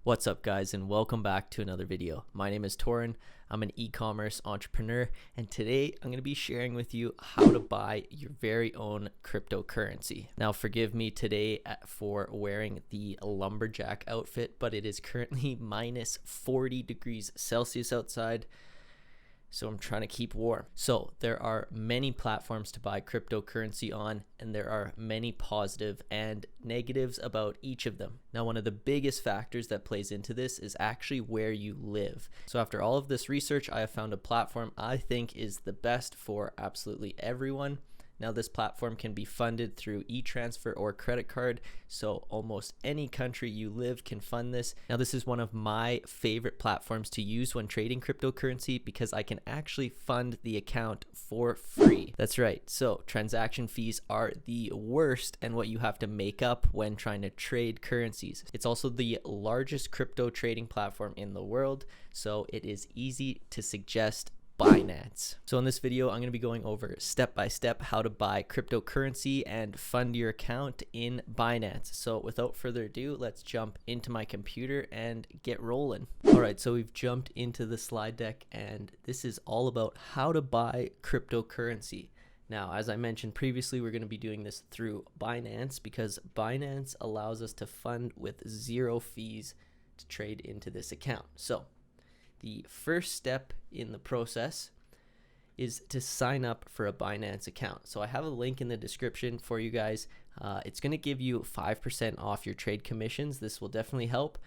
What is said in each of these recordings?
What's up guys, and welcome back to another video. My name is Torin. I'm an e-commerce entrepreneur, and today I'm going to be sharing with you how to buy your very own cryptocurrency. Now forgive me today for wearing the lumberjack outfit, but it is currently minus 40 degrees Celsius outside. So I'm trying to keep warm. So there are many platforms to buy cryptocurrency on, and there are many positive and negatives about each of them. Now, one of the biggest factors that plays into this is actually where you live. So after all of this research, I have found a platform I think is the best for absolutely everyone. Now this platform can be funded through e-transfer or credit card, so almost any country you live can fund this. Now this is one of my favorite platforms to use when trading cryptocurrency because I can actually fund the account for free. That's right, so transaction fees are the worst and what you have to make up when trying to trade currencies. It's also the largest crypto trading platform in the world, so it is easy to suggest Binance. So in this video, I'm going to be going over step by step how to buy cryptocurrency and fund your account in Binance. So without further ado, let's jump into my computer and get rolling. All right, so we've jumped into the slide deck, and this is all about how to buy cryptocurrency. Now, as I mentioned previously, we're going to be doing this through Binance because Binance allows us to fund with zero fees to trade into this account. So the first step in the process is to sign up for a Binance account. So I have a link in the description for you guys. It's going to give you 5% off your trade commissions. This will definitely help.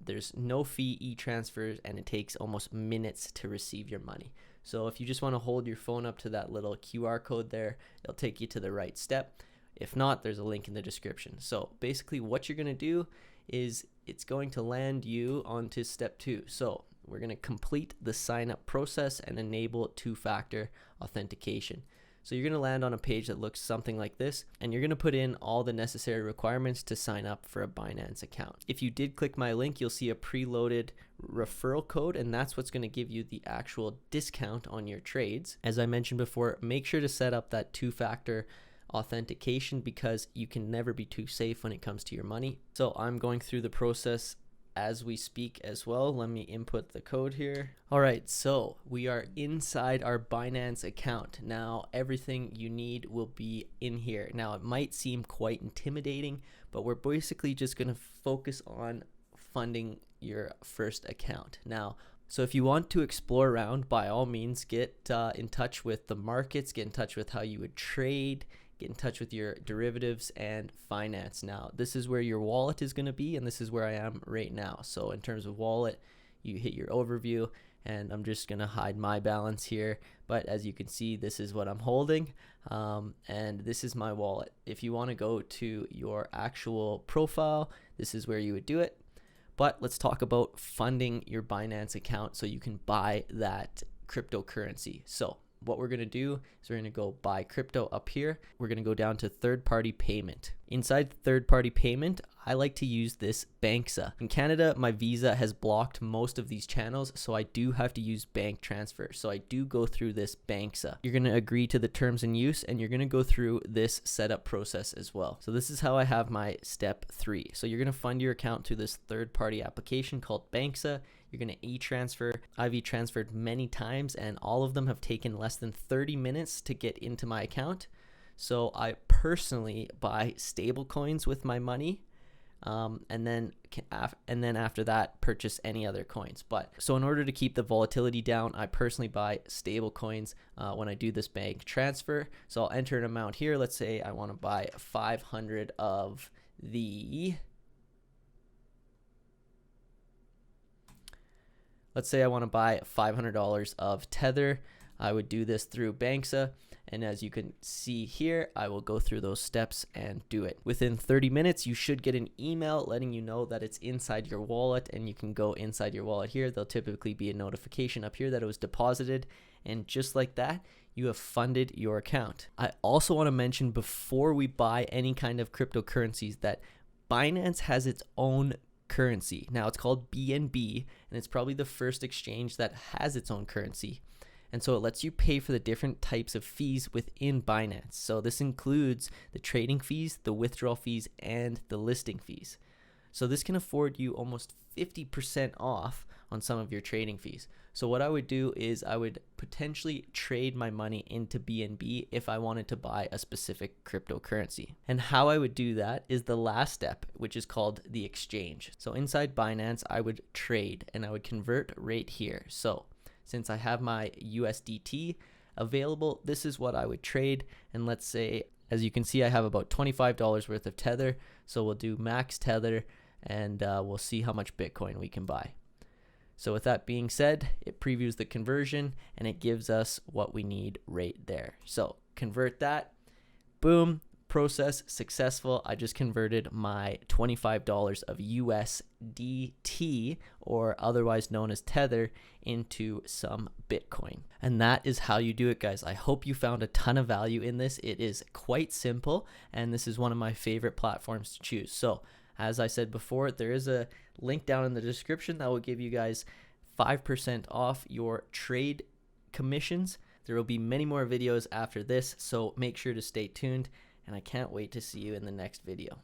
There's no fee e-transfers, and it takes almost minutes to receive your money. So if you just want to hold your phone up to that little QR code there, it'll take you to the right step. If not, there's a link in the description. So basically what you're going to do is it's going to land you onto step 2. So we're going to complete the sign up process and enable two-factor authentication. So you're going to land on a page that looks something like this, and you're going to put in all the necessary requirements to sign up for a Binance account. If you did click my link, you'll see a preloaded referral code, and that's what's going to give you the actual discount on your trades. As I mentioned before, make sure to set up that two-factor authentication because you can never be too safe when it comes to your money. So I'm going through the process as we speak as well. Let me input the code here. All right, so we are inside our Binance account. Now everything you need will be in here. Now it might seem quite intimidating, but we're basically just going to focus on funding your first account. Now, so if you want to explore around, by all means, get in touch with the markets, get in touch with how you would trade, get in touch with your derivatives and finance. Now, this is where your wallet is going to be, and this is where I am right now. So in terms of wallet, you hit your overview, and I'm just going to hide my balance here. But as you can see, this is what I'm holding, and this is my wallet. If you want to go to your actual profile, this is where you would do it. But let's talk about funding your Binance account so you can buy that cryptocurrency. So what we're going to do is we're going to go buy crypto up here. We're going to go down to third-party payment. Inside third-party payment, I like to use this Banxa. In Canada, my Visa has blocked most of these channels, so I do have to use bank transfer. So I do go through this Banxa. You're going to agree to the terms and use, and you're going to go through this setup process as well. So this is how I have my step 3. So you're going to fund your account through this third-party application called Banxa. You're going to e-transfer. I've e-transferred many times, and all of them have taken less than 30 minutes to get into my account. So I personally buy stable coins with my money, and then after that purchase any other coins. But so in order to keep the volatility down, I personally buy stable coins when I do this bank transfer. So I'll enter an amount here. Let's say I want to buy 500 of the, let's say I want to buy $500 of tether. I would do this through Banxa, and as you can see here, I will go through those steps and do it. Within 30 minutes, you should get an email letting you know that it's inside your wallet, and you can go inside your wallet here. There'll typically be a notification up here that it was deposited, and just like that, you have funded your account. I also want to mention before we buy any kind of cryptocurrencies that Binance has its own currency. Now it's called BNB, and it's probably the first exchange that has its own currency. And so it lets you pay for the different types of fees within Binance. So this includes the trading fees, the withdrawal fees, and the listing fees. So this can afford you almost 50% off on some of your trading fees. So what I would do is I would potentially trade my money into BNB if I wanted to buy a specific cryptocurrency. And how I would do that is the last step, which is called the exchange. So inside Binance, I would trade and I would convert right here. So since I have my USDT available, this is what I would trade. And let's say, as you can see, I have about $25 worth of tether. So we'll do max tether and we'll see how much Bitcoin we can buy. So with that being said, it previews the conversion and it gives us what we need right there. So convert that, boom, process successful. I just converted my $25 of USDT, or otherwise known as tether, into some Bitcoin. And that is how you do it, guys. I hope you found a ton of value in this. It is quite simple, and this is one of my favorite platforms to choose. So as I said before, there is a link down in the description that will give you guys 5% off your trade commissions. There will be many more videos after this, so make sure to stay tuned, and I can't wait to see you in the next video.